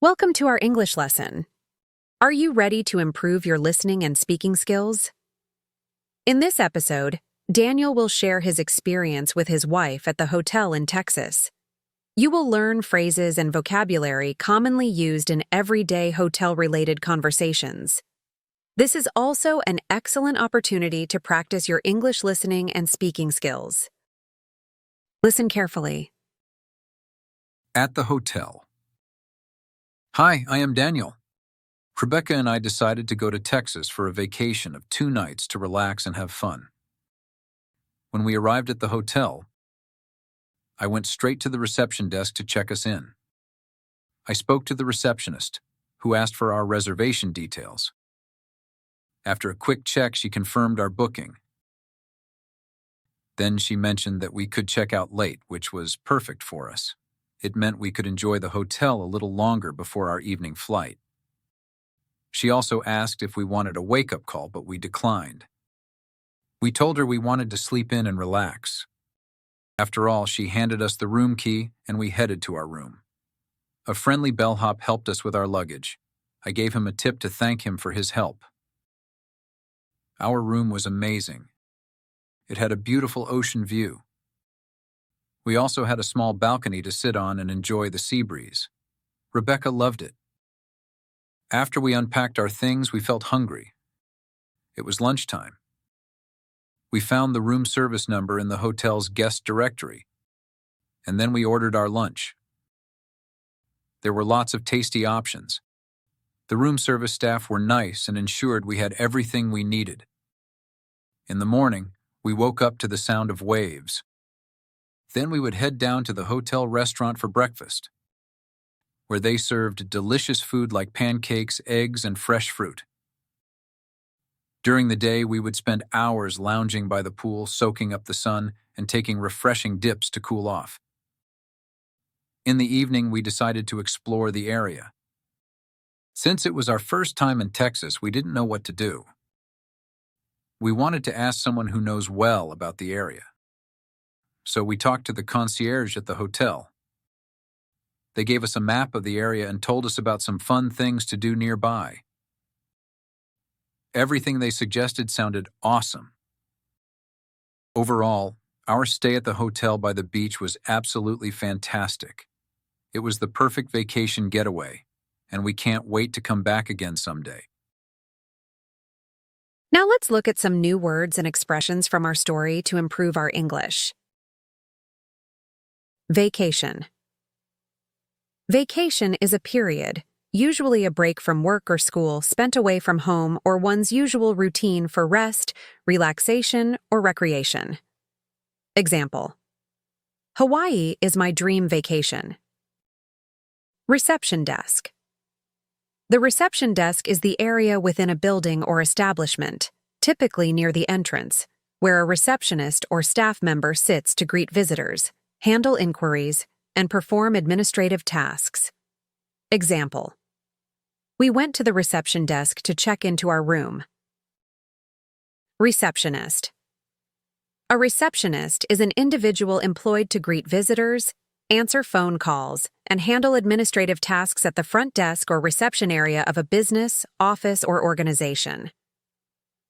Welcome to our English lesson. Are you ready to improve your listening and speaking skills? In this episode, Daniel will share his experience with his wife at the hotel in Texas. You will learn phrases and vocabulary commonly used in everyday hotel-related conversations. This is also an excellent opportunity to practice your English listening and speaking skills. Listen carefully. At the hotel. Hi, I am Daniel. Rebecca and I decided to go to Texas for a vacation of 2 nights to relax and have fun. When we arrived at the hotel, I went straight to the reception desk to check us in. I spoke to the receptionist, who asked for our reservation details. After a quick check, she confirmed our booking. Then she mentioned that we could check out late, which was perfect for us. It meant we could enjoy the hotel a little longer before our evening flight. She also asked if we wanted a wake-up call, but we declined. We told her we wanted to sleep in and relax. After all, she handed us the room key, and we headed to our room. A friendly bellhop helped us with our luggage. I gave him a tip to thank him for his help. Our room was amazing. It had a beautiful ocean view. We also had a small balcony to sit on and enjoy the sea breeze. Rebecca loved it. After we unpacked our things, we felt hungry. It was lunchtime. We found the room service number in the hotel's guest directory, and then we ordered our lunch. There were lots of tasty options. The room service staff were nice and ensured we had everything we needed. In the morning, we woke up to the sound of waves. Then we would head down to the hotel restaurant for breakfast, where they served delicious food like pancakes, eggs, and fresh fruit. During the day, we would spend hours lounging by the pool, soaking up the sun, and taking refreshing dips to cool off. In the evening, we decided to explore the area. Since it was our first time in Texas, we didn't know what to do. We wanted to ask someone who knows well about the area. So we talked to the concierge at the hotel. They gave us a map of the area and told us about some fun things to do nearby. Everything they suggested sounded awesome. Overall, our stay at the hotel by the beach was absolutely fantastic. It was the perfect vacation getaway, and we can't wait to come back again someday. Now let's look at some new words and expressions from our story to improve our English. Vacation. Vacation is a period, usually a break from work or school spent away from home or one's usual routine for rest, relaxation, or recreation. Example: Hawaii is my dream vacation. Reception desk. The reception desk is the area within a building or establishment, typically near the entrance, where a receptionist or staff member sits to greet visitors, handle inquiries, and perform administrative tasks. Example: We went to the reception desk to check into our room. Receptionist. A receptionist is an individual employed to greet visitors, answer phone calls, and handle administrative tasks at the front desk or reception area of a business, office, or organization.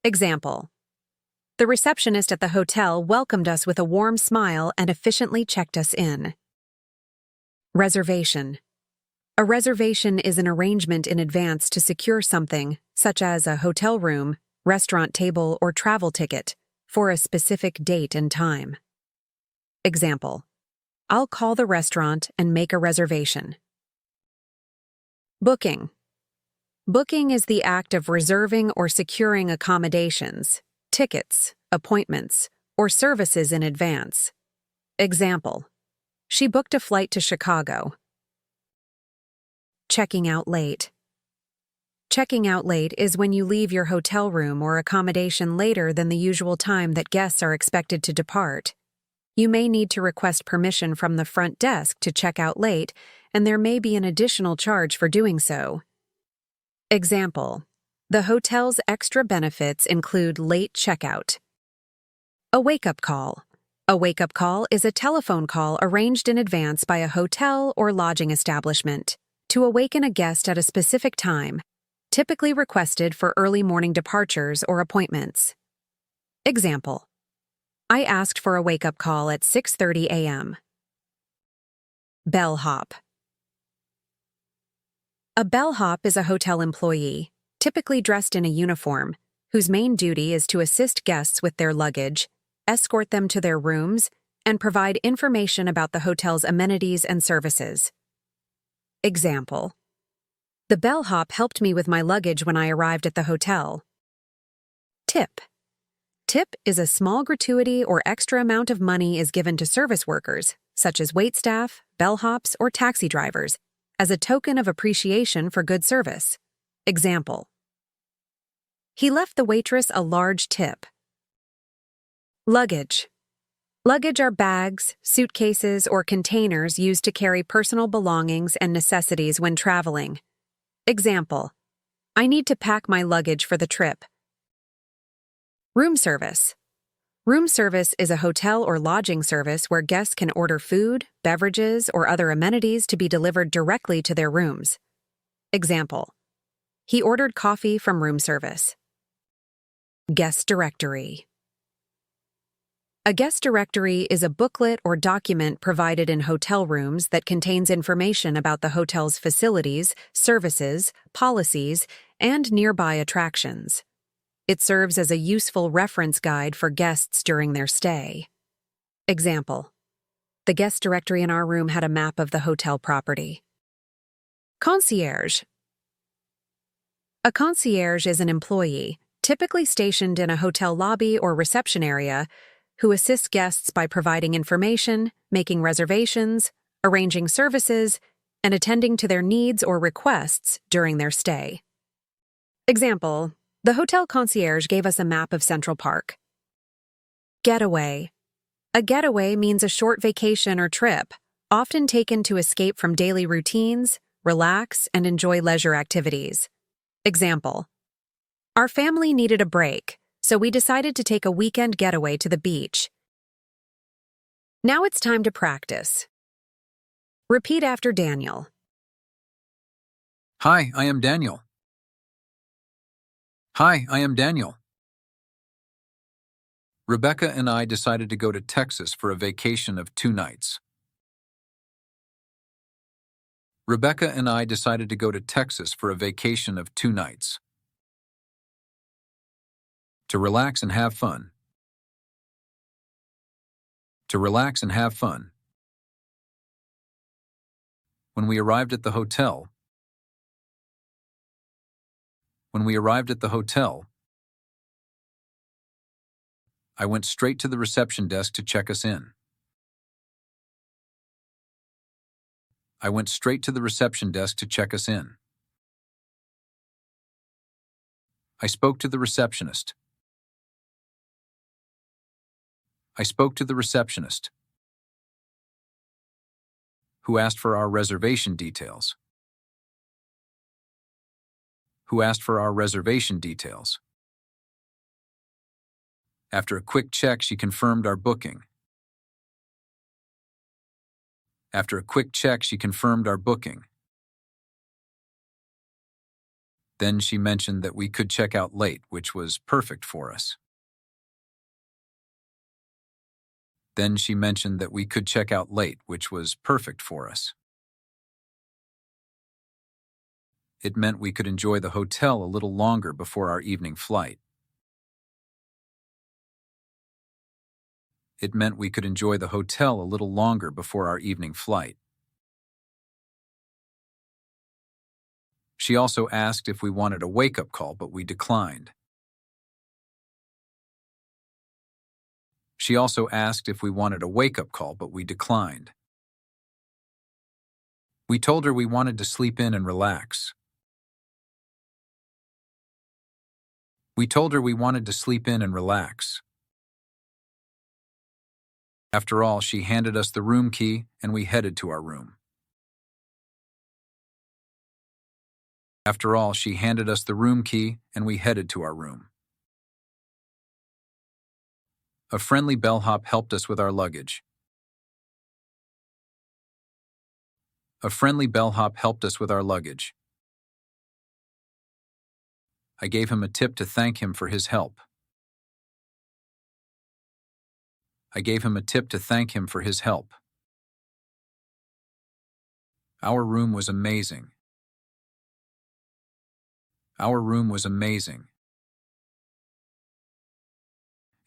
Example: The receptionist at the hotel welcomed us with a warm smile and efficiently checked us in. Reservation. A reservation is an arrangement in advance to secure something, such as a hotel room, restaurant table, or travel ticket, for a specific date and time. Example: I'll call the restaurant and make a reservation. Booking. Booking is the act of reserving or securing accommodations, tickets, appointments, or services in advance. Example: She booked a flight to Chicago. Checking out late. Checking out late is when you leave your hotel room or accommodation later than the usual time that guests are expected to depart. You may need to request permission from the front desk to check out late, and there may be an additional charge for doing so. Example: The hotel's extra benefits include late checkout. A wake-up call. A wake-up call is a telephone call arranged in advance by a hotel or lodging establishment. To awaken a guest at a specific time, typically requested for early morning departures or appointments. Example: I asked for a wake-up call at 6:30 a.m. Bellhop. A bellhop is a hotel employee, typically dressed in a uniform, whose main duty is to assist guests with their luggage, escort them to their rooms, and provide information about the hotel's amenities and services. Example: the bellhop helped me with my luggage when I arrived at the hotel. Tip. Tip is a small gratuity or extra amount of money is given to service workers, such as waitstaff, bellhops, or taxi drivers, as a token of appreciation for good service. Example: he left the waitress a large tip. Luggage. Luggage are bags, suitcases, or containers used to carry personal belongings and necessities when traveling. Example: I need to pack my luggage for the trip. Room service. Room service is a hotel or lodging service where guests can order food, beverages, or other amenities to be delivered directly to their rooms. Example: he ordered coffee from room service. Guest directory. A guest directory is a booklet or document provided in hotel rooms that contains information about the hotel's facilities, services, policies, and nearby attractions. It serves as a useful reference guide for guests during their stay. Example: the guest directory in our room had a map of the hotel property. Concierge. A concierge is an employee, typically stationed in a hotel lobby or reception area, who assists guests by providing information, making reservations, arranging services, and attending to their needs or requests during their stay. Example: the hotel concierge gave us a map of Central Park. Getaway. A getaway means a short vacation or trip, often taken to escape from daily routines, relax, and enjoy leisure activities. Example: our family needed a break, so we decided to take a weekend getaway to the beach. Now it's time to practice. Repeat after Daniel. Hi, I am Daniel. Hi, I am Daniel. Rebecca and I decided to go to Texas for a vacation of 2 nights. Rebecca and I decided to go to Texas for a vacation of 2 nights. To relax and have fun. To relax and have fun. When we arrived at the hotel. When we arrived at the hotel, I went straight to the reception desk to check us in. I went straight to the reception desk to check us in. I spoke to the receptionist. I spoke to the receptionist, who asked for our reservation details. Who asked for our reservation details. After a quick check, she confirmed our booking. After a quick check, she confirmed our booking. Then she mentioned that we could check out late, which was perfect for us. Then she mentioned that we could check out late, which was perfect for us. It meant we could enjoy the hotel a little longer before our evening flight. It meant we could enjoy the hotel a little longer before our evening flight. She also asked if we wanted a wake-up call, but we declined. She also asked if we wanted a wake-up call, but we declined. We told her we wanted to sleep in and relax. We told her we wanted to sleep in and relax. After all, she handed us the room key, and we headed to our room. After all, she handed us the room key, and we headed to our room. A friendly bellhop helped us with our luggage. A friendly bellhop helped us with our luggage. I gave him a tip to thank him for his help. I gave him a tip to thank him for his help. Our room was amazing. Our room was amazing.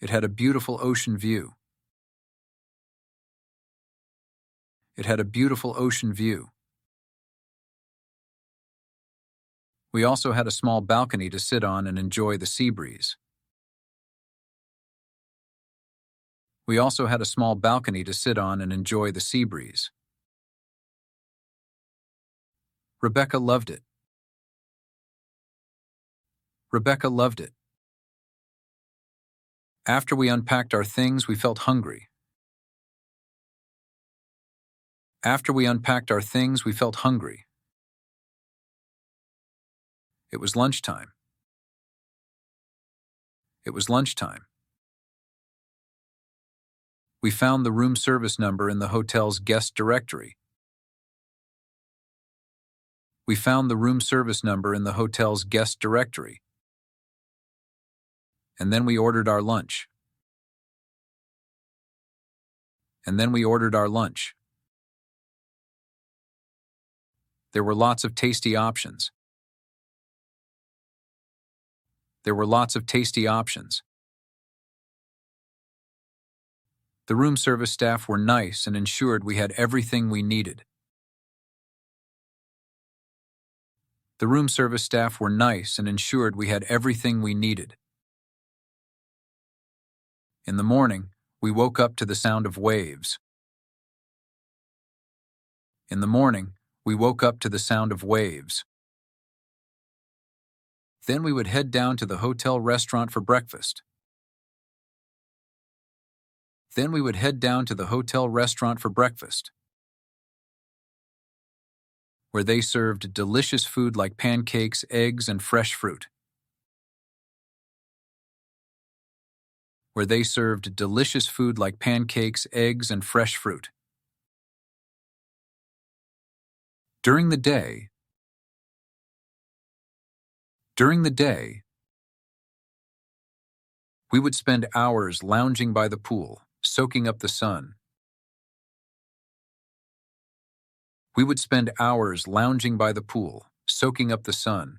It had a beautiful ocean view. It had a beautiful ocean view. We also had a small balcony to sit on and enjoy the sea breeze. We also had a small balcony to sit on and enjoy the sea breeze. Rebecca loved it. Rebecca loved it. After we unpacked our things, we felt hungry. After we unpacked our things, we felt hungry. It was lunchtime. It was lunchtime. We found the room service number in the hotel's guest directory. We found the room service number in the hotel's guest directory. And then we ordered our lunch. And then we ordered our lunch. There were lots of tasty options. There were lots of tasty options. The room service staff were nice and ensured we had everything we needed. The room service staff were nice and ensured we had everything we needed. In the morning, we woke up to the sound of waves. In the morning, we woke up to the sound of waves. Then we would head down to the hotel restaurant for breakfast. Then we would head down to the hotel restaurant for breakfast, where they served delicious food like pancakes, eggs, and fresh fruit. Where they served delicious food like pancakes, eggs, and fresh fruit. During the day, we would spend hours lounging by the pool, soaking up the sun. We would spend hours lounging by the pool, soaking up the sun,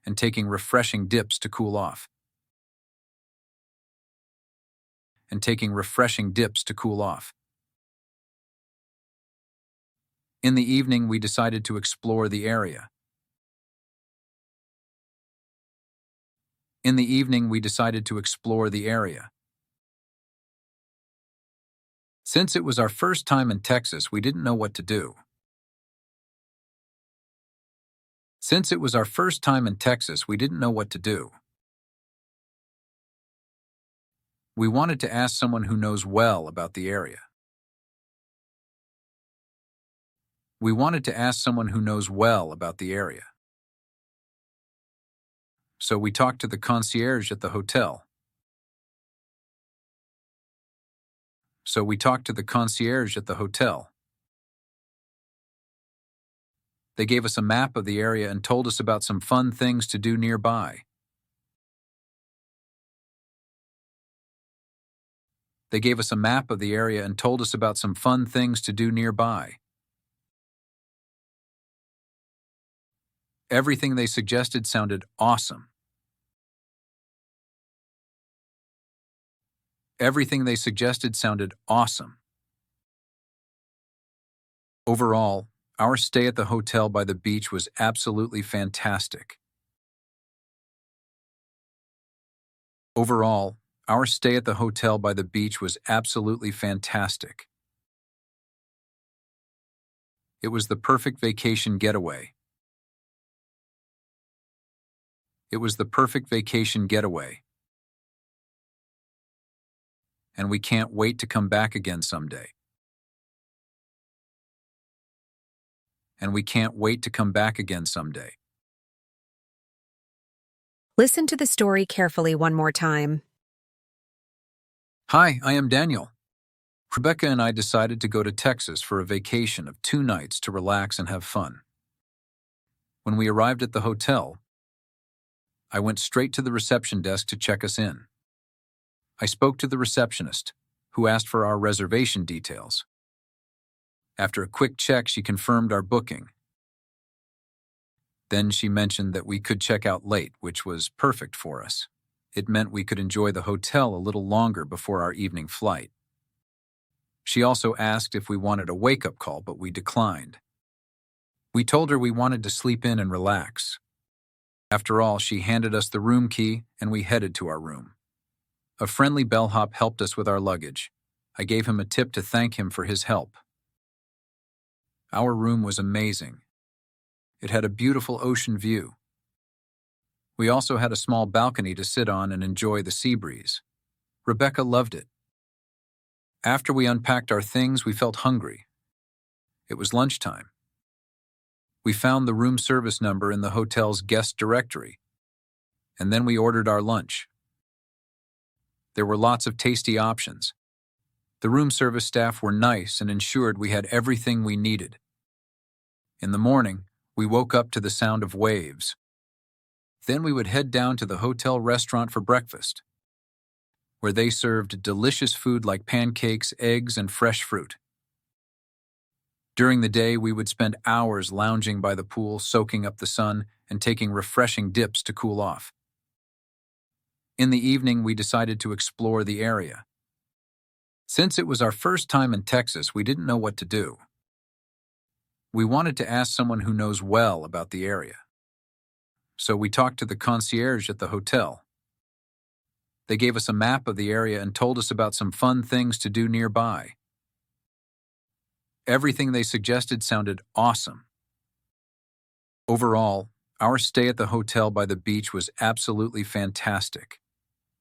and taking refreshing dips to cool off. And taking refreshing dips to cool off. In the evening, we decided to explore the area. In the evening, we decided to explore the area. Since it was our first time in Texas, we didn't know what to do. Since it was our first time in Texas, we didn't know what to do. We wanted to ask someone who knows well about the area. We wanted to ask someone who knows well about the area. So we talked to the concierge at the hotel. So we talked to the concierge at the hotel. They gave us a map of the area and told us about some fun things to do nearby. They gave us a map of the area and told us about some fun things to do nearby. Everything they suggested sounded awesome. Everything they suggested sounded awesome. Overall, our stay at the hotel by the beach was absolutely fantastic. Overall, our stay at the hotel by the beach was absolutely fantastic. It was the perfect vacation getaway. It was the perfect vacation getaway. And we can't wait to come back again someday. And we can't wait to come back again someday. Listen to the story carefully one more time. Hi, I am Daniel. Rebecca and I decided to go to Texas for a vacation of 2 nights to relax and have fun. When we arrived at the hotel, I went straight to the reception desk to check us in. I spoke to the receptionist, who asked for our reservation details. After a quick check, she confirmed our booking. Then she mentioned that we could check out late, which was perfect for us. It meant we could enjoy the hotel a little longer before our evening flight. She also asked if we wanted a wake-up call, but we declined. We told her we wanted to sleep in and relax. After all, she handed us the room key, and we headed to our room. A friendly bellhop helped us with our luggage. I gave him a tip to thank him for his help. Our room was amazing. It had a beautiful ocean view. We also had a small balcony to sit on and enjoy the sea breeze. Rebecca loved it. After we unpacked our things, we felt hungry. It was lunchtime. We found the room service number in the hotel's guest directory, and then we ordered our lunch. There were lots of tasty options. The room service staff were nice and ensured we had everything we needed. In the morning, we woke up to the sound of waves. Then we would head down to the hotel restaurant for breakfast, where they served delicious food like pancakes, eggs, and fresh fruit. During the day, we would spend hours lounging by the pool, soaking up the sun, and taking refreshing dips to cool off. In the evening, we decided to explore the area. Since it was our first time in Texas, we didn't know what to do. We wanted to ask someone who knows well about the area. So we talked to the concierge at the hotel. They gave us a map of the area and told us about some fun things to do nearby. Everything they suggested sounded awesome. Overall, our stay at the hotel by the beach was absolutely fantastic.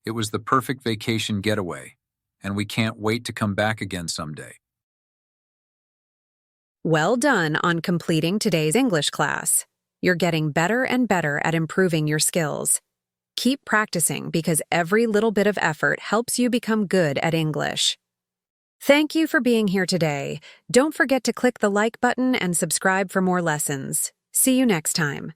It was the perfect vacation getaway, and we can't wait to come back again someday. Well done on completing today's English class. You're getting better and better at improving your skills. Keep practicing because every little bit of effort helps you become good at English. Thank you for being here today. Don't forget to click the like button and subscribe for more lessons. See you next time.